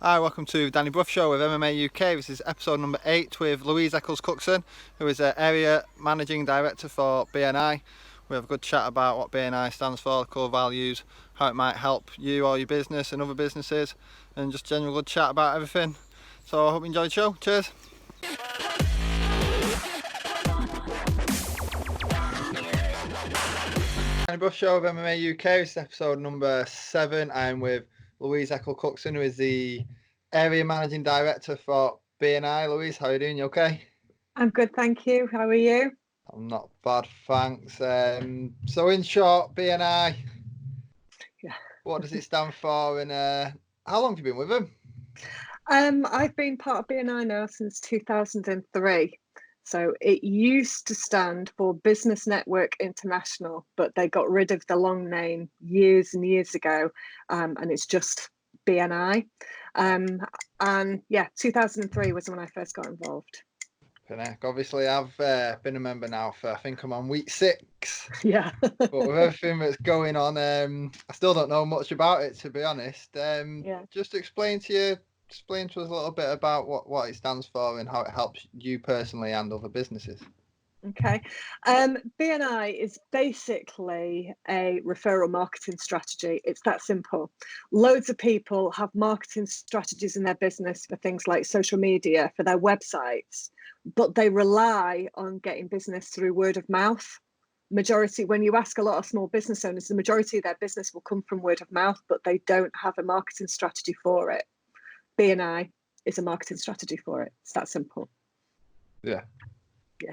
Hi, welcome to Danny Brough Show with MMA UK. This is episode number 8 with Louise Eccles Cookson, who is Area Managing Director for BNI. We have a good chat about what BNI stands for, the core values, how it might help you or your business and other businesses, and just general good chat about everything. So I hope you enjoyed the show. Cheers. Danny Brough Show with MMA UK. This is episode number 7. I'm with Louise Eccles Cookson, who is the Area Managing Director for BNI. Louise, how are you doing? You okay? I'm good, thank you. How are you? I'm not bad, thanks. So in short, BNI, what does it stand for, and how long have you been with them? I've been part of BNI now since 2003. So it used to stand for Business Network International, but they got rid of the long name years and years ago, and it's just BNI. And yeah, 2003 was when I first got involved. Obviously, I've been a member now for, I think I'm on week 6. Yeah. But with everything that's going on, I still don't know much about it, to be honest. Yeah. Just explain to us a little bit about what it stands for and how it helps you personally and other businesses. Okay. BNI is basically a referral marketing strategy. It's that simple. Loads of people have marketing strategies in their business for things like social media, for their websites, but they rely on getting business through word of mouth. Majority, when you ask a lot of small business owners, the majority of their business will come from word of mouth, but they don't have a marketing strategy for it. BNI is a marketing strategy for it. It's that simple. Yeah. Yeah.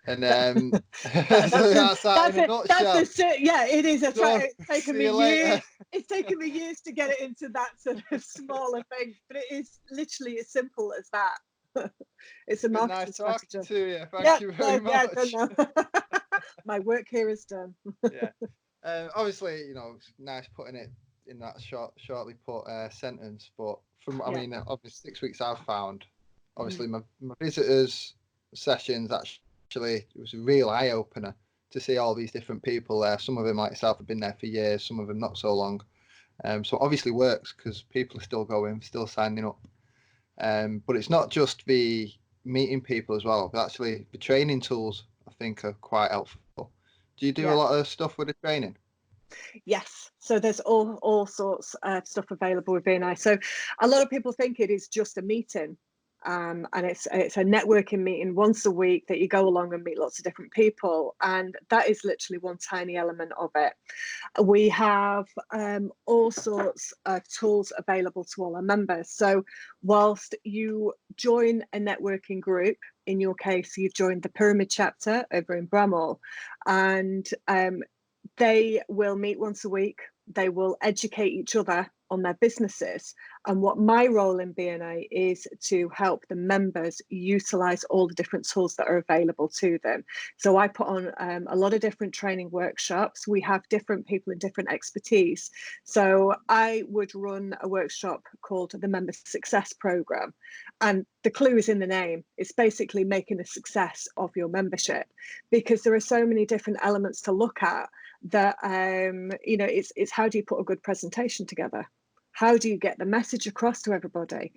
And that's in a nutshell. Yeah, it is. It's taken me years. It's taken me years to get it into that sort of smaller thing, but it is literally as simple as that. It's a marketing nice strategy. Talking to you. Thank you very much. My work here is done. Yeah. Obviously, it's nice putting it in that shortly put sentence, but I mean, obviously 6 weeks I've found, obviously my visitors sessions actually, it was a real eye opener to see all these different people there. Some of them, like yourself, have been there for years, some of them not so long. So obviously works because people are still going, still signing up. But it's not just the meeting people as well, but actually the training tools I think are quite helpful. Do you do a lot of stuff with the training? Yes, so there's all sorts of stuff available with BNI. So a lot of people think it is just a meeting, and it's a networking meeting once a week that you go along and meet lots of different people, and that is literally one tiny element of it. We have all sorts of tools available to all our members. So whilst you join a networking group, in your case, you've joined the Pyramid chapter over in Bramall, and they will meet once a week. They will educate each other on their businesses. And what my role in BNI is to help the members utilize all the different tools that are available to them. So I put on a lot of different training workshops. We have different people in different expertise. So I would run a workshop called the Member Success Program. And the clue is in the name. It's basically making a success of your membership, because there are so many different elements to look at that it's how do you put a good presentation together? How do you get the message across to everybody?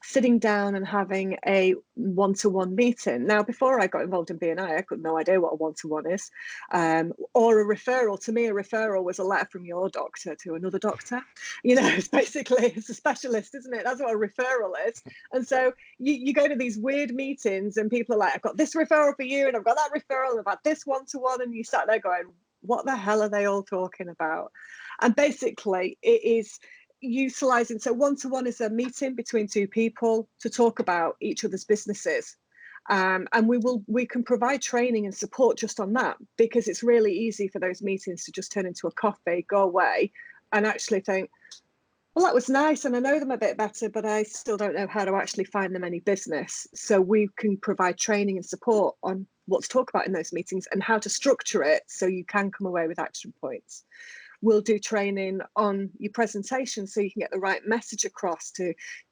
Sitting down and having a one-to-one meeting. Now, before I got involved in BNI, I had no idea what a one-to-one is, or a referral. To me, a referral was a letter from your doctor to another doctor. It's a specialist, isn't it? That's what a referral is. And so you go to these weird meetings and people are like, I've got this referral for you and I've got that referral and I've had this one-to-one, and you sat there going, what the hell are they all talking about? And basically it is utilizing, so one-to-one is a meeting between two people to talk about each other's businesses, and we can provide training and support just on that, because it's really easy for those meetings to just turn into a coffee, go away, and actually think, well, that was nice and I know them a bit better, but I still don't know how to actually find them any business. So we can provide training and support on what to talk about in those meetings and how to structure it so you can come away with action points. We'll do training on your presentation so you can get the right message across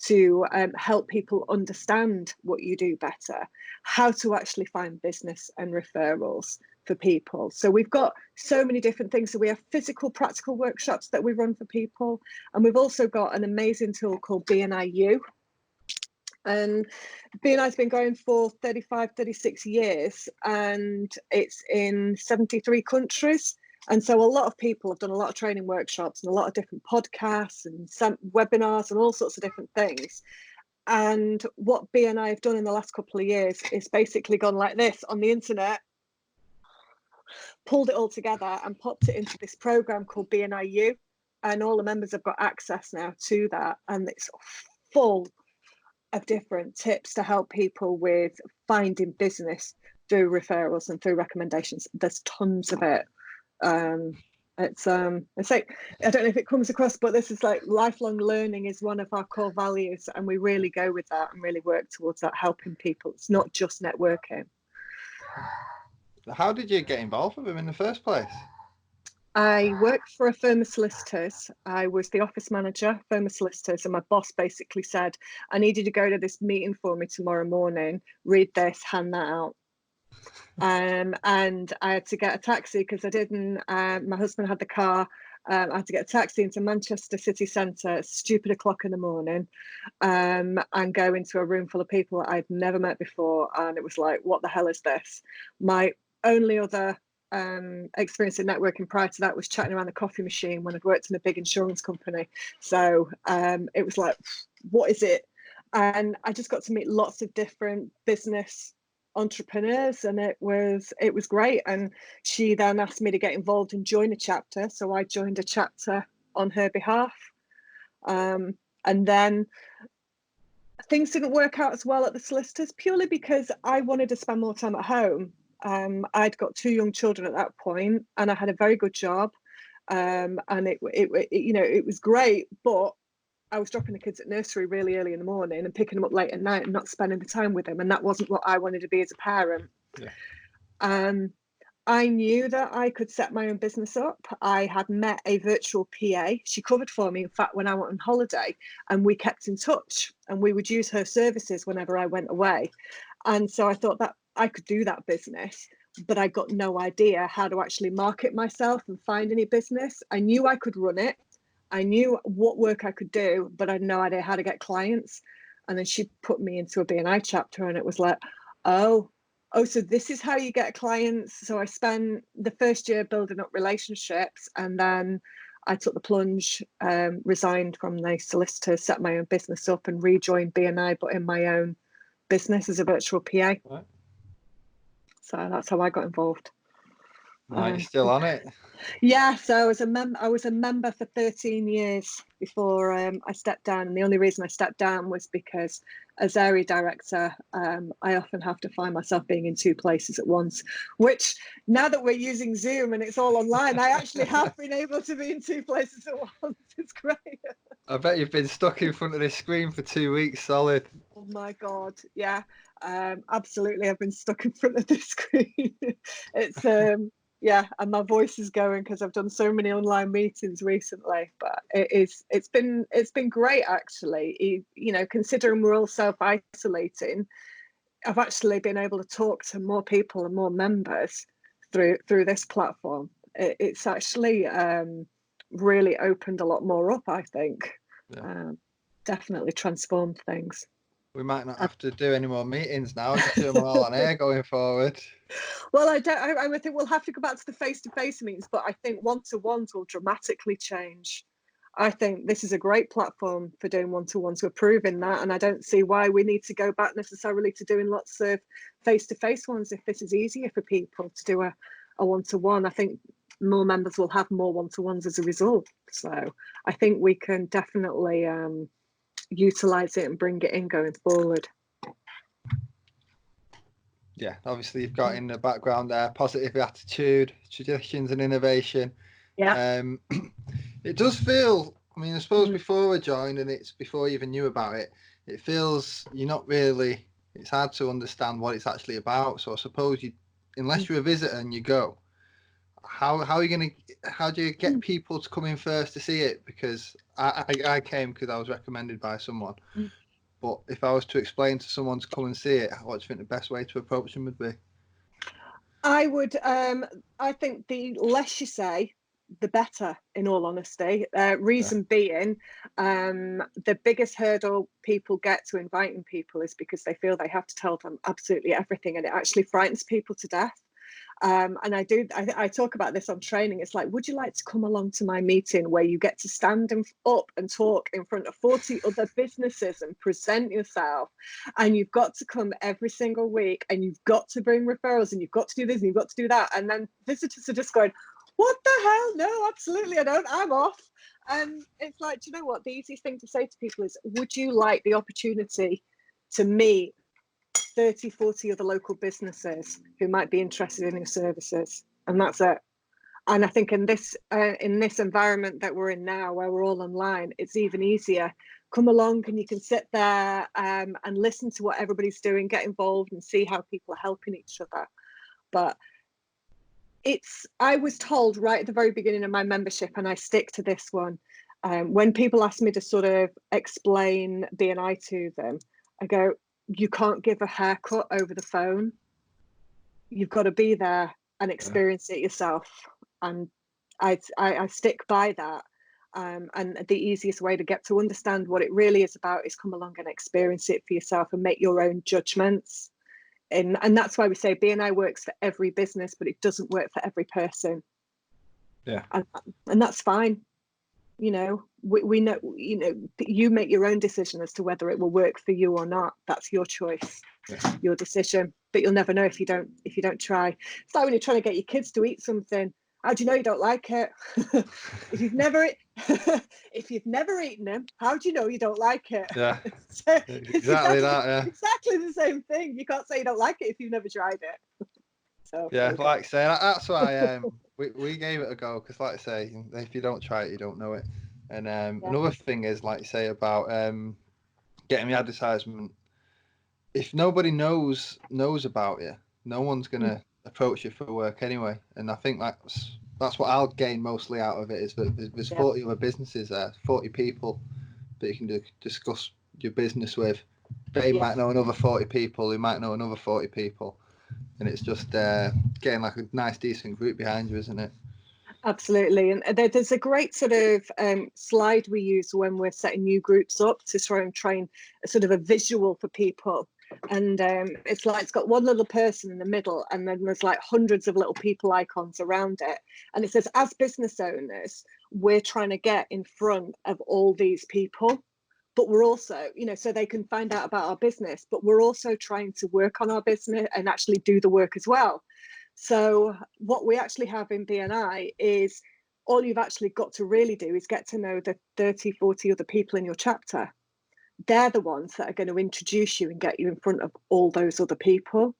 to help people understand what you do better, how to actually find business and referrals, for people. So we've got so many different things. So we have physical, practical workshops that we run for people. And we've also got an amazing tool called BNI. And BNI has been going for 35, 36 years, and it's in 73 countries. And so a lot of people have done a lot of training workshops and a lot of different podcasts and some webinars and all sorts of different things. And what BNI have done in the last couple of years is basically gone like this on the internet, pulled it all together and popped it into this program called BNI. And all the members have got access now to that. And it's full of different tips to help people with finding business through referrals and through recommendations. There's tons of it. It's like, I don't know if it comes across, but this is like lifelong learning is one of our core values, and we really go with that and really work towards that, helping people. It's not just networking. How did you get involved with them in the first place? I worked for a firm of solicitors. I was the office manager, firm of solicitors, and my boss basically said, I need you to go to this meeting for me tomorrow morning, read this, hand that out. And I had to get a taxi because I didn't, my husband had the car. I had to get a taxi into Manchester city centre at stupid o'clock in the morning, and go into a room full of people that I'd never met before. And it was like, what the hell is this? My only other experience in networking prior to that was chatting around the coffee machine when I'd worked in a big insurance company. So it was like, what is it? And I just got to meet lots of different business entrepreneurs, and it was great. And she then asked me to get involved and join a chapter, so I joined a chapter on her behalf. And then things didn't work out as well at the solicitors, purely because I wanted to spend more time at home. I'd got 2 young children at that point, and I had a very good job, and it was great, but I was dropping the kids at nursery really early in the morning and picking them up late at night and not spending the time with them, and that wasn't what I wanted to be as a parent. Yeah. I knew that I could set my own business up. I had met a virtual PA. She covered for me, in fact, when I went on holiday, and we kept in touch, and we would use her services whenever I went away. And so I thought that I could do that business, but I got no idea how to actually market myself and find any business. I knew I could run it. I knew what work I could do, but I had no idea how to get clients. And then she put me into a BNI chapter, and it was like, oh, so this is how you get clients. So I spent the first year building up relationships, and then I took the plunge, resigned from the solicitor, set my own business up, and rejoined BNI, but in my own business as a virtual PA. Right. So that's how I got involved. You're still on it? Yeah, so I was a member for 13 years before I stepped down, and the only reason I stepped down was because as area director, I often have to find myself being in 2 places at once, which now that we're using Zoom and it's all online, I actually have been able to be in 2 places at once. It's great. I bet you've been stuck in front of this screen for 2 weeks solid. Oh my God, yeah, absolutely. I've been stuck in front of this screen. It's yeah, and my voice is going because I've done so many online meetings recently. But it's been great, actually. Considering we're all self-isolating, I've actually been able to talk to more people and more members through this platform. It's actually really opened a lot more up, I think. Yeah. Definitely transformed things. We might not have to do any more meetings now. Just do them all on air going forward. Well, I think we'll have to go back to the face-to-face meetings, but I think one-to-ones will dramatically change. I think this is a great platform for doing one-to-ones. We're proving that, and I don't see why we need to go back necessarily to doing lots of face-to-face ones if this is easier for people to do a one-to-one. I think more members will have more one-to-ones as a result. So I think we can definitely utilize it and bring it in going forward. Yeah, obviously you've got in the background there positive attitude, traditions and innovation. Yeah. It does feel, I suppose before I joined, and it's before you even knew about it, it feels you're not really, it's hard to understand what it's actually about. So I suppose unless you're a visitor and you go, how do you get people to come in first to see it? Because I came because I was recommended by someone. But if I was to explain to someone to come and see it, what do you think the best way to approach them would be? I would, I think the less you say, the better, in all honesty. Reason being, the biggest hurdle people get to inviting people is because they feel they have to tell them absolutely everything, and it actually frightens people to death. And I talk about this on training. It's like, would you like to come along to my meeting where you get to stand up and talk in front of 40 other businesses and present yourself? And you've got to come every single week, and you've got to bring referrals, and you've got to do this and you've got to do that. And then visitors are just going, what the hell? No, absolutely, I don't. I'm off. And it's like, do you know what? The easiest thing to say to people is, would you like the opportunity to meet 30, 40 other local businesses who might be interested in your services? And that's it. And I think in this environment that we're in now, where we're all online, it's even easier. Come along and you can sit there and listen to what everybody's doing, get involved and see how people are helping each other. But I was told right at the very beginning of my membership, and I stick to this one, when people ask me to sort of explain BNI to them, I go, you can't give a haircut over the phone. You've got to be there and experience it yourself. And I stick by that. And the easiest way to get to understand what it really is about is come along and experience it for yourself and make your own judgments. And that's why we say BNI works for every business, but it doesn't work for every person. Yeah. And that's fine. We know, you make your own decision as to whether it will work for you or not. That's your choice, your decision. But you'll never know if you don't try. It's like when you're trying to get your kids to eat something. How do you know you don't like it? if you've never eaten them, how do you know you don't like it? Yeah, exactly that. Yeah, exactly the same thing. You can't say you don't like it if you've never tried it. So yeah, like I say, that's why we gave it a go, because like I say, if you don't try it, you don't know it. And another thing is, like you say, about getting the advertisement. If nobody knows about you, no one's gonna approach you for work anyway. And I think that's what I'll gain mostly out of it, is that there's 40 other businesses there, 40 people that you can discuss your business with. They might know another 40 people who might know another 40 people, and it's just getting like a nice decent group behind you, isn't it? Absolutely. And there's a great sort of slide we use when we're setting new groups up to try and train a sort of a visual for people. And it's like, it's got one little person in the middle, and then there's like hundreds of little people icons around it. And it says, as business owners, we're trying to get in front of all these people, but we're also, so they can find out about our business, but we're also trying to work on our business and actually do the work as well. So what we actually have in BNI is, all you've actually got to really do is get to know the 30, 40 other people in your chapter. They're the ones that are going to introduce you and get you in front of all those other people.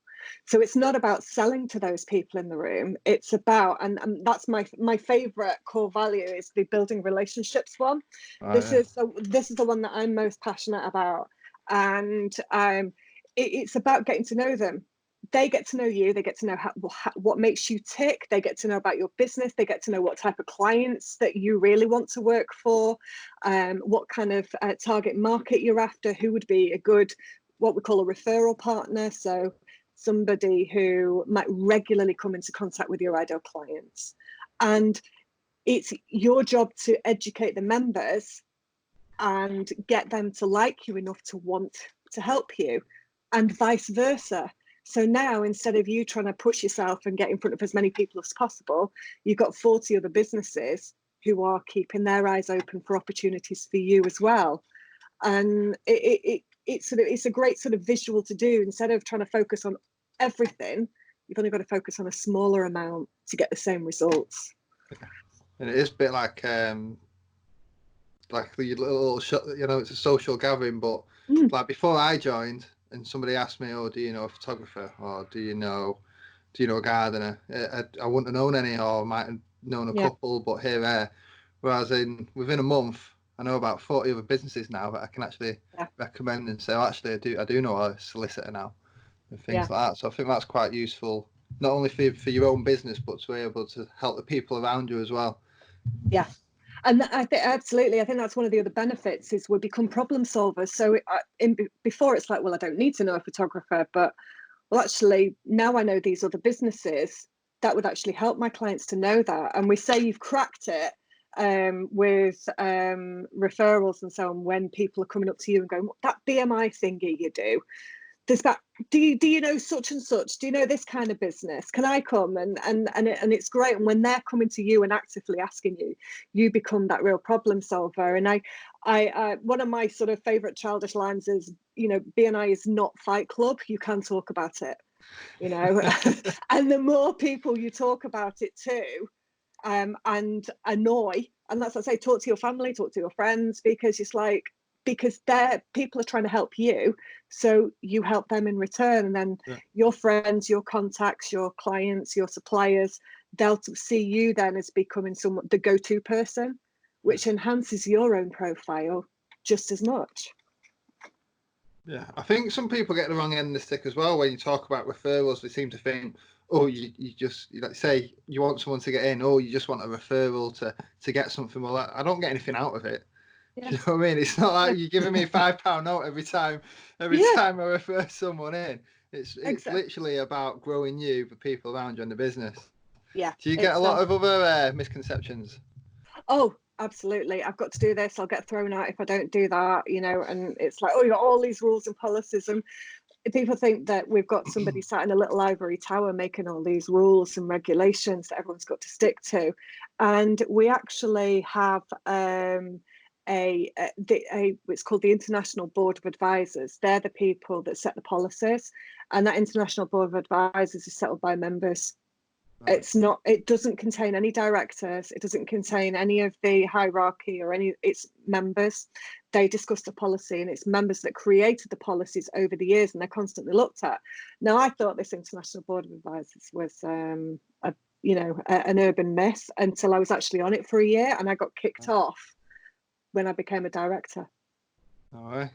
So it's not about selling to those people in the room. It's about, and that's my favorite core value, is the building relationships one. This is the one that I'm most passionate about. And it's about getting to know them. They get to know you. They get to know what makes you tick. They get to know about your business. They get to know what type of clients that you really want to work for, what kind of target market you're after, who would be a good, what we call a referral partner. So somebody who might regularly come into contact with your ideal clients. And it's your job to educate the members and get them to like you enough to want to help you, and vice versa. So now, instead of you trying to push yourself and get in front of as many people as possible, you've got 40 other businesses who are keeping their eyes open for opportunities for you as well. And it's a great sort of visual to do. Instead of trying to focus on everything, you've only got to focus on a smaller amount to get the same results. And it is a bit like the little it's a social gathering, but like before I joined, and somebody asked me, "Oh, do you know a photographer, or do you know a gardener?" I wouldn't have known any, or I might have known a couple, but here. Whereas within a month, I know about 40 other businesses now that I can actually recommend and say, "Oh, actually, I do know a solicitor now," and things like that. So I think that's quite useful, not only for your own business, but to be able to help the people around you as well. Yeah. And I think absolutely, I think that's one of the other benefits, is we become problem solvers. So before, it's like, well, I don't need to know a photographer, but well, actually, now I know these other businesses, that would actually help my clients to know that. And we say you've cracked it with referrals and so on, when people are coming up to you and going, that BMI thingy you do, there's that, do you know such and such, do you know this kind of business, can I come? And it's great. And when they're coming to you and actively asking you, you become that real problem solver. And I one of my sort of favorite childish lines is, BNI is not Fight Club, you can talk about it, and the more people you talk about it to, and annoy, and that's what I say, talk to your family, talk to your friends, because it's like, because people are trying to help you, so you help them in return. And then your friends, your contacts, your clients, your suppliers, they'll see you then as becoming the go-to person, which enhances your own profile just as much. Yeah, I think some people get the wrong end of the stick as well. When you talk about referrals, they seem to think, oh, you just, like, say you want someone to get in, or you just want a referral to get something. Well, I don't get anything out of it. Yeah. Do you know what I mean? It's not like you're giving me a £5 note every time I refer someone in. It's exactly. Literally about growing you, the people around you, and the business. Yeah. Do you get a lot of other misconceptions? Oh, absolutely. I've got to do this, I'll get thrown out if I don't do that, and it's like, oh, you've got all these rules and policies, and people think that we've got somebody sat in a little ivory tower making all these rules and regulations that everyone's got to stick to. And we actually have it's called the International Board of Advisors. They're the people that set the policies, and that International Board of Advisors is settled by members. It doesn't contain any directors, it doesn't contain any of the hierarchy or it's members. They discuss the policy, and it's members that created the policies over the years, and they're constantly looked at. Now, I thought this International Board of Advisors was an urban myth until I was actually on it for a year, and I got kicked off when I became a director. All right.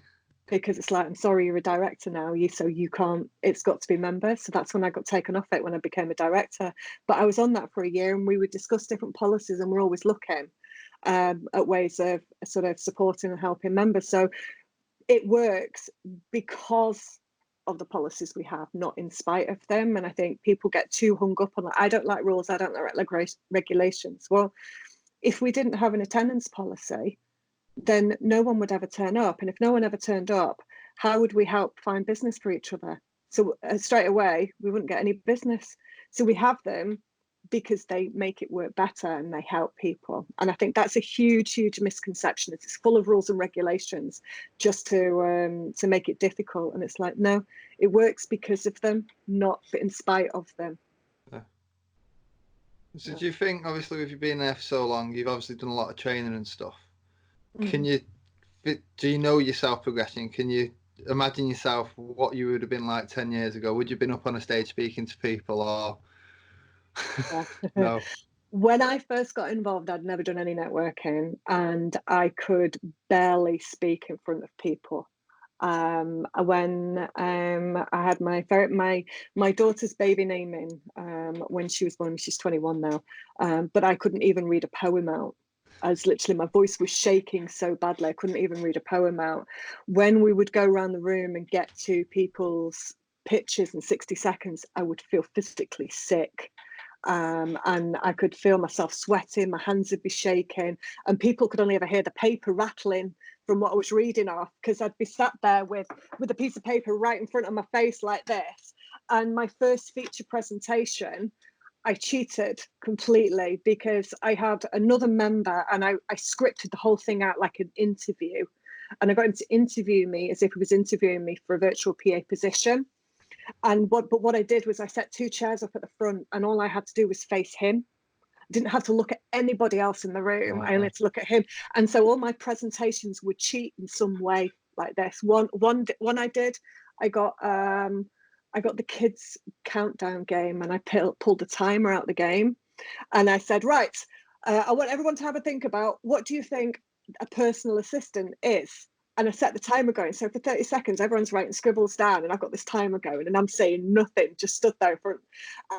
Because it's like, I'm sorry, you're a director now, so you can't, it's got to be members. So that's when I got taken off it, when I became a director. But I was on that for a year, and we would discuss different policies, and we're always looking at ways of sort of supporting and helping members. So it works because of the policies we have, not in spite of them. And I think people get too hung up on, I don't like rules, I don't like regulations. Well, if we didn't have an attendance policy, then no one would ever turn up. And if no one ever turned up, how would we help find business for each other? So straight away, we wouldn't get any business. So we have them because they make it work better and they help people. And I think that's a huge, huge misconception. It's full of rules and regulations just to make it difficult. And it's like, no, it works because of them, not in spite of them. Yeah. So do you think, obviously, with you being there for so long, you've obviously done a lot of training and stuff. Can you, do you know yourself progressing? Can you imagine yourself what you would have been like 10 years ago? Would you have been up on a stage speaking to people, or no? When I first got involved, I'd never done any networking, and I could barely speak in front of people. When I had my daughter's baby naming when she was born, she's 21 now, but I couldn't even read a poem out. As literally my voice was shaking so badly I couldn't even read a poem out. When we would go around the room and get to people's pitches in 60 seconds, I would feel physically sick. And I could feel myself sweating, my hands would be shaking, and people could only ever hear the paper rattling from what I was reading off, because I'd be sat there with a piece of paper right in front of my face like this. And my first feature presentation, I cheated completely, because I had another member and I scripted the whole thing out like an interview, and I got him to interview me as if he was interviewing me for a virtual PA position. And what I did was I set 2 chairs up at the front, and all I had to do was face him. I didn't have to look at anybody else in the room. I only had to look at him. And so all my presentations would cheat in some way like this. One I did, I got the kids countdown game, and I pulled the timer out the game, and I said, right, I want everyone to have a think about, what do you think a personal assistant is? And I set the timer going. So for 30 seconds, everyone's writing scribbles down, and I've got this timer going, and I'm saying nothing, just stood there in front.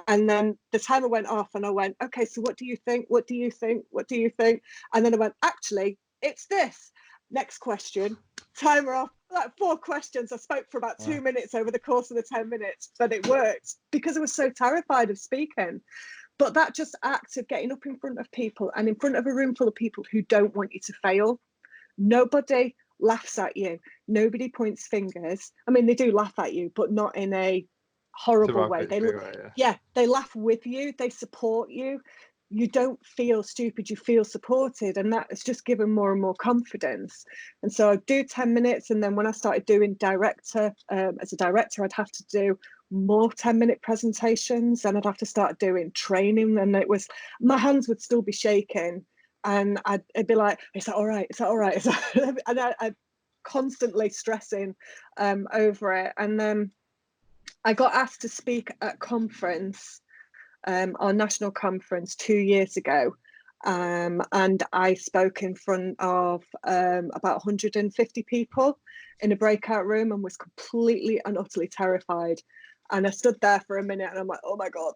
And then the timer went off, and I went, okay, so what do you think? What do you think? What do you think? And then I went, actually, it's this. Next question. Timer off. like 4 questions. I spoke for about 2 minutes over the course of the 10 minutes, but it worked because I was so terrified of speaking. But that just act of getting up in front of people and in front of a room full of people who don't want you to fail. Nobody laughs at you. Nobody points fingers. I mean, they do laugh at you, but not in a horrible way. They laugh with you. They support you. You don't feel stupid. You feel supported, and that has just given more and more confidence. And so I'd do 10 minutes, and then when I started doing as a director, I'd have to do more 10-minute presentations, and I'd have to start doing training, and my hands would still be shaking, and I'd be like, is that all right? Is that all right? And I'd constantly stressing over it. And then I got asked to speak at conference, our national conference 2 years ago, and I spoke in front of about 150 people in a breakout room and was completely and utterly terrified. And I stood there for a minute and I'm like, oh my God.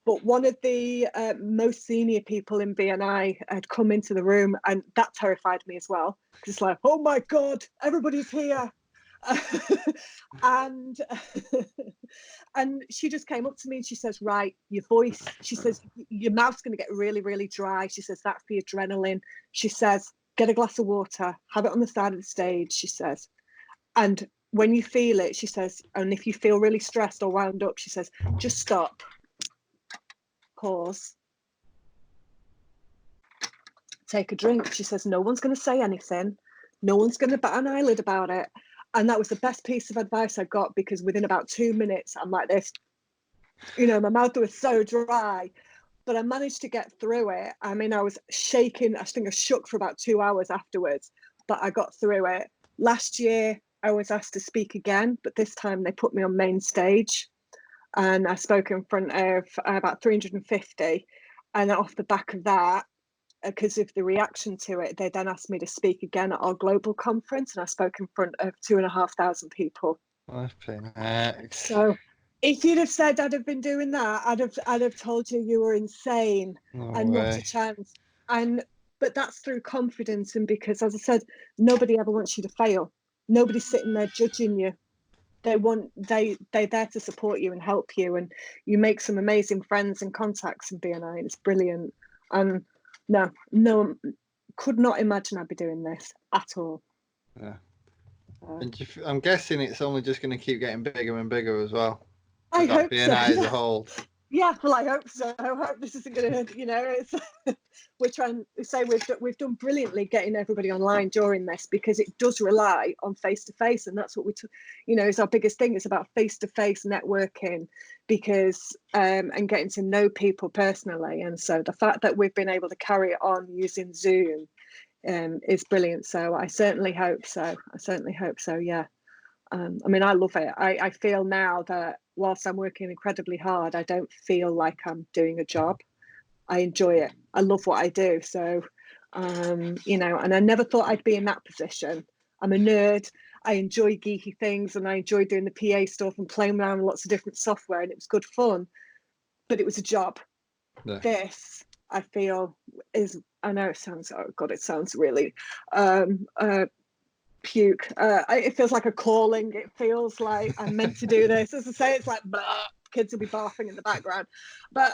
But one of the most senior people in BNI had come into the room, and that terrified me as well. It's like, oh my God, everybody's here. And she just came up to me and she says, right, your voice, she says, your mouth's going to get really, really dry. She says, that's the adrenaline. She says, get a glass of water, have it on the side of the stage, she says. And when you feel it, she says, and if you feel really stressed or wound up, she says, just stop, pause, take a drink. She says, no one's going to say anything. No one's going to bat an eyelid about it. And that was the best piece of advice I got, because within about 2 minutes, I'm like this, my mouth was so dry, but I managed to get through it. I mean, I was shaking. I think I shook for about 2 hours afterwards, but I got through it. Last year, I was asked to speak again, but this time they put me on main stage, and I spoke in front of about 350. And off the back of that, because of the reaction to it, they then asked me to speak again at our global conference, and I spoke in front of 2,500 people. So if you'd have said I'd have been doing that, I'd have told you were insane. Not a chance. But that's through confidence, and because, as I said, nobody ever wants you to fail. Nobody's sitting there judging you. They're there to support you and help you, and you make some amazing friends and contacts in BNI, and it's brilliant. And no, could not imagine I'd be doing this at all. Yeah. And I'm guessing it's only just going to keep getting bigger and bigger as well. I hope BNI as a whole. Yeah, well, I hope so. I hope this isn't going to, it's we're trying to say we've done brilliantly getting everybody online during this, because it does rely on face-to-face, and that's what is our biggest thing. It's about face-to-face networking, because and getting to know people personally. And so the fact that we've been able to carry it on using Zoom is brilliant. So I certainly hope so. Yeah. I mean, I love it. I feel now that whilst I'm working incredibly hard, I don't feel like I'm doing a job. I enjoy it. I love what I do. So, and I never thought I'd be in that position. I'm a nerd. I enjoy geeky things, and I enjoy doing the PA stuff and playing around with lots of different software, and it was good fun, but it was a job. Yeah. This, I feel, I know it sounds, oh God, it sounds really, puke. It feels like a calling. It feels like I'm meant to do this. As I say, it's like blah, kids will be barfing in the background, but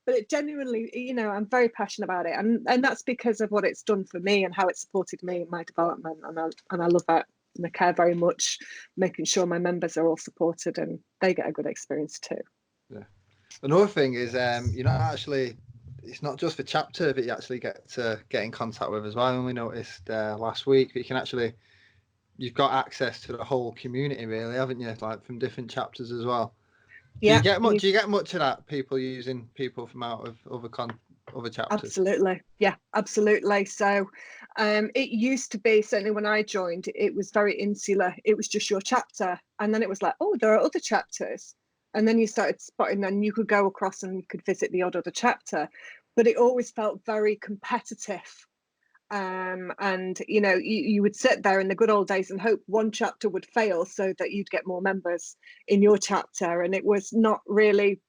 it genuinely, I'm very passionate about it, and that's because of what it's done for me and how it supported me in my development, and I love that, and I care very much, making sure my members are all supported and they get a good experience too. Yeah. Another thing is, actually, it's not just for chapter that you actually get to get in contact with as well. I only noticed last week that you've got access to the whole community, really, haven't you? Like from different chapters as well. Yeah. Do you get much of that? People using people from out of other chapters? Absolutely. Yeah, absolutely. So it used to be, certainly when I joined, it was very insular. It was just your chapter. And then it was like, oh, there are other chapters. And then you started spotting, and you could go across and you could visit the odd other chapter. But it always felt very competitive. And, you would sit there in the good old days and hope one chapter would fail so that you'd get more members in your chapter. And it's not really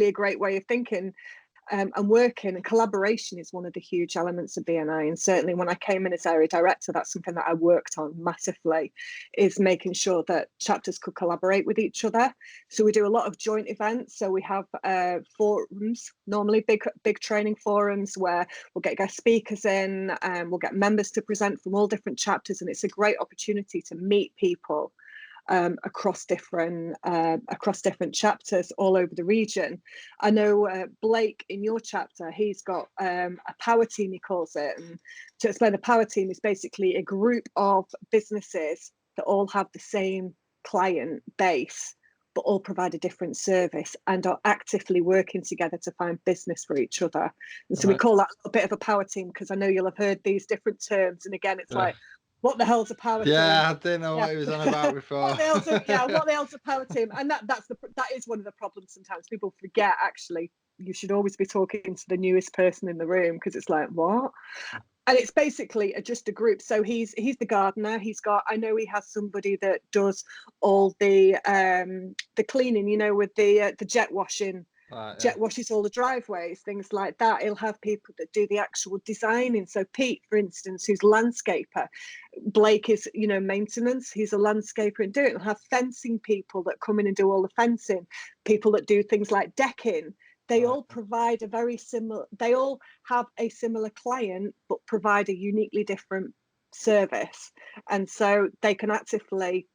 a great way of thinking. and working, and collaboration is one of the huge elements of BNI. And certainly when I came in as area director, that's something that I worked on massively, is making sure that chapters could collaborate with each other. So we do a lot of joint events. So we have forums, normally big training forums, where we'll get guest speakers in, and we'll get members to present from all different chapters. And it's a great opportunity to meet people across different chapters all over the region. I know Blake, in your chapter, he's got a power team, he calls it. And to explain, a power team is basically a group of businesses that all have the same client base, but all provide a different service and are actively working together to find business for each other. And so we call that a bit of a power team, because I know you'll have heard these different terms. And again, it's like, what the hell's a power team? Yeah, I didn't know what he was on about before. What the hell's a power team? And that is one of the problems sometimes. People forget, actually, you should always be talking to the newest person in the room, because it's like, what? And it's basically just a group. So he's the gardener. I know he has somebody that does all the cleaning, you know, with the jet washing. Jet washes all the driveways, things like that. He'll have people that do the actual designing. So Pete, for instance, who's landscaper. Blake is, you know, maintenance. He's a landscaper and do it. He'll have fencing people that come in and do all the fencing. People that do things like decking. They all provide they all have a similar client, but provide a uniquely different service. And so they can actively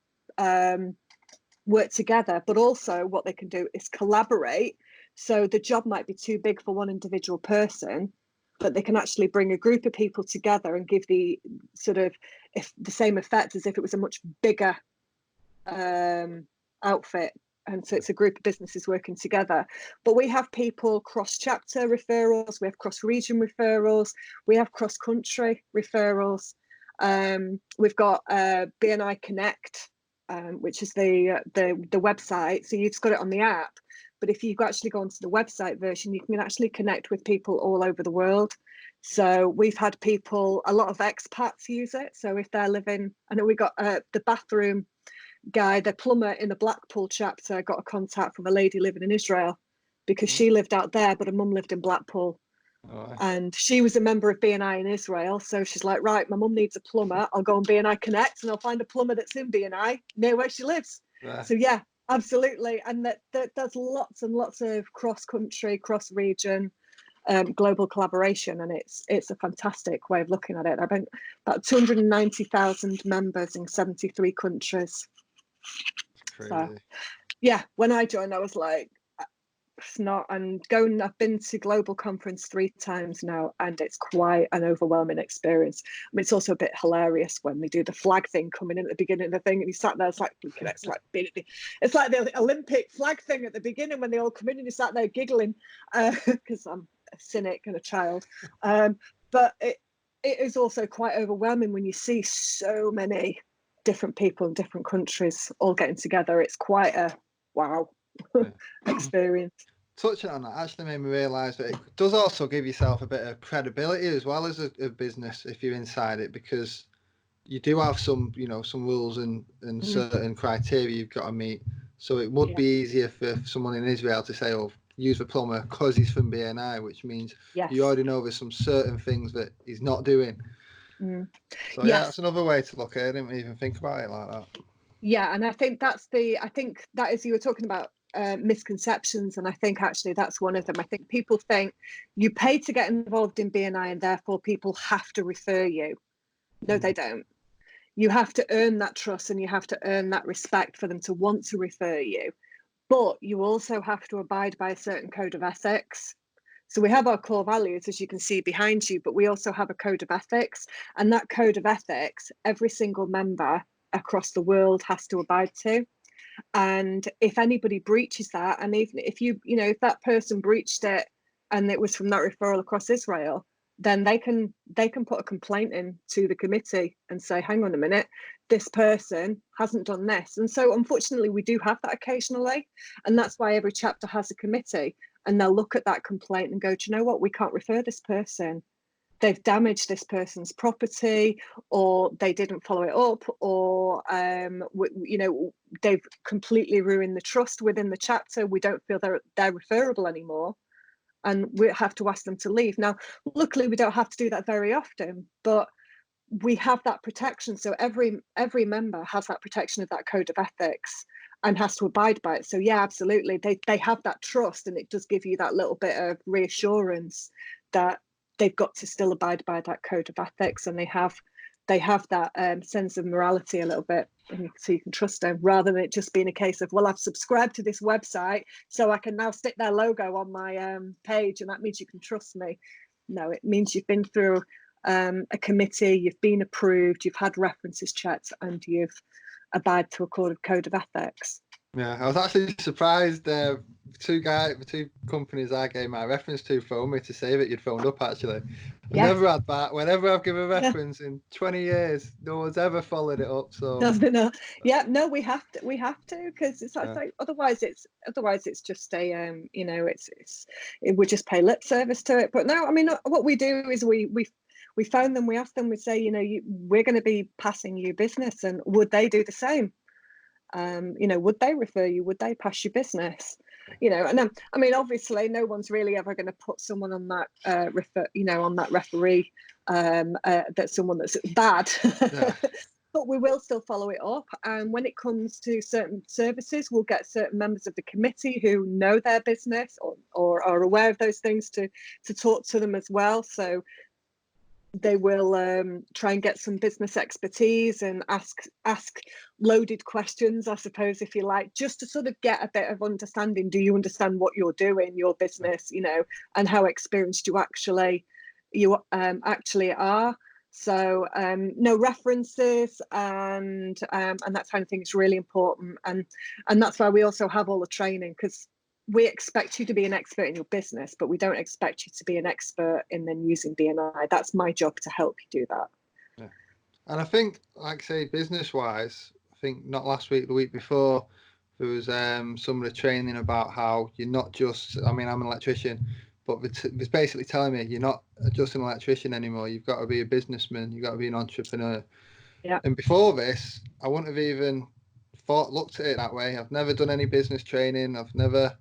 work together, but also what they can do is collaborate. So the job might be too big for one individual person, but they can actually bring a group of people together and give the same effect as if it was a much bigger outfit. And so it's a group of businesses working together. But we have people cross-chapter referrals, we have cross-region referrals, we have cross-country referrals. We've got BNI Connect, which is the website. So you've got it on the app. But if you actually go onto the website version, you can actually connect with people all over the world. So we've had a lot of expats use it. So if they're living, I know we got the bathroom guy, the plumber in the Blackpool chapter, got a contact from a lady living in Israel, because she lived out there, but her mum lived in Blackpool. And she was a member of BNI in Israel. So she's like, right, my mum needs a plumber. I'll go on BNI Connect and I'll find a plumber that's in BNI near where she lives. So yeah, absolutely. And there's lots and lots of cross-country, cross-region, global collaboration, and it's a fantastic way of looking at it. I've been about 290,000 members in 73 countries. Crazy. So, yeah, when I joined, I was like, it's not. And I've been to global conference 3 times now, and it's quite an overwhelming experience. I mean, it's also a bit hilarious when they do the flag thing coming in at the beginning of the thing, and you sat there, it's like the Olympic flag thing at the beginning when they all come in, and you sat there giggling, because I'm a cynic and a child. But it is also quite overwhelming when you see so many different people in different countries all getting together. It's quite a wow experience. Touching on that actually made me realise that it does also give yourself a bit of credibility as well as a business if you're inside it, because you do have some rules and certain criteria you've got to meet. So it would be easier for someone in Israel to say, oh, use the plumber because he's from BNI, which means you already know there's some certain things that he's not doing. So yeah, that's another way to look at it. I didn't even think about it like that. Yeah, and I think that is, you were talking about misconceptions, and I think actually that's one of them. I think people think you pay to get involved in BNI and therefore people have to refer you. No, they don't. You have to earn that trust and you have to earn that respect for them to want to refer you. But you also have to abide by a certain code of ethics. So we have our core values, as you can see behind you, but we also have a code of ethics. And that code of ethics, every single member across the world has to abide to. And if anybody breaches that, and even if that person breached it and it was from that referral across Israel, then they can put a complaint in to the committee and say, hang on a minute, this person hasn't done this. And so unfortunately we do have that occasionally, and that's why every chapter has a committee, and they'll look at that complaint and go, do you know what, we can't refer this person. They've damaged this person's property, or they didn't follow it up, or they've completely ruined the trust within the chapter. We don't feel they're referable anymore. and we have to ask them to leave. Now, luckily, we don't have to do that very often, but we have that protection. So every member has that protection of that code of ethics and has to abide by it. So yeah, absolutely, they have that trust, and it does give you that little bit of reassurance that they've got to still abide by that code of ethics, and they have that sense of morality a little bit, and so you can trust them, rather than it just being a case of, well, I've subscribed to this website, so I can now stick their logo on my page, and that means you can trust me. No, it means you've been through a committee, you've been approved, you've had references checked, and you've abide to a code of ethics. Yeah, I was actually surprised. The two companies I gave my reference to phoned me to say that you'd phoned up. Actually, I've never had that. Whenever I've given a reference in 20 years, no one's ever followed it up. So no, yeah, no, we have to, because it's like otherwise it's just a we just pay lip service to it. But no, I mean, what we do is we phone them, we ask them, we say, we're going to be passing you business, and would they do the same? Would they refer you? Would they pass you business? And I mean, obviously, no one's really ever going to put someone on that on that referee, that's someone that's bad. Yeah. But we will still follow it up. And when it comes to certain services, we'll get certain members of the committee who know their business or are aware of those things to talk to them as well. So they will try and get some business expertise and ask loaded questions, I suppose, if you like, just to sort of get a bit of understanding. Do you understand what you're doing, your business, and how experienced you actually are? So no, references and that kind of thing is really important, and that's why we also have all the training, because we expect you to be an expert in your business, but we don't expect you to be an expert in then using BNI. That's my job, to help you do that. Yeah. And I think, like I say, business-wise, I think not last week, the week before, there was some of the training about how you're not just, I mean, I'm an electrician, but it's basically telling me you're not just an electrician anymore. You've got to be a businessman. You've got to be an entrepreneur. Yeah. And before this, I wouldn't have even looked at it that way. I've never done any business training. I've never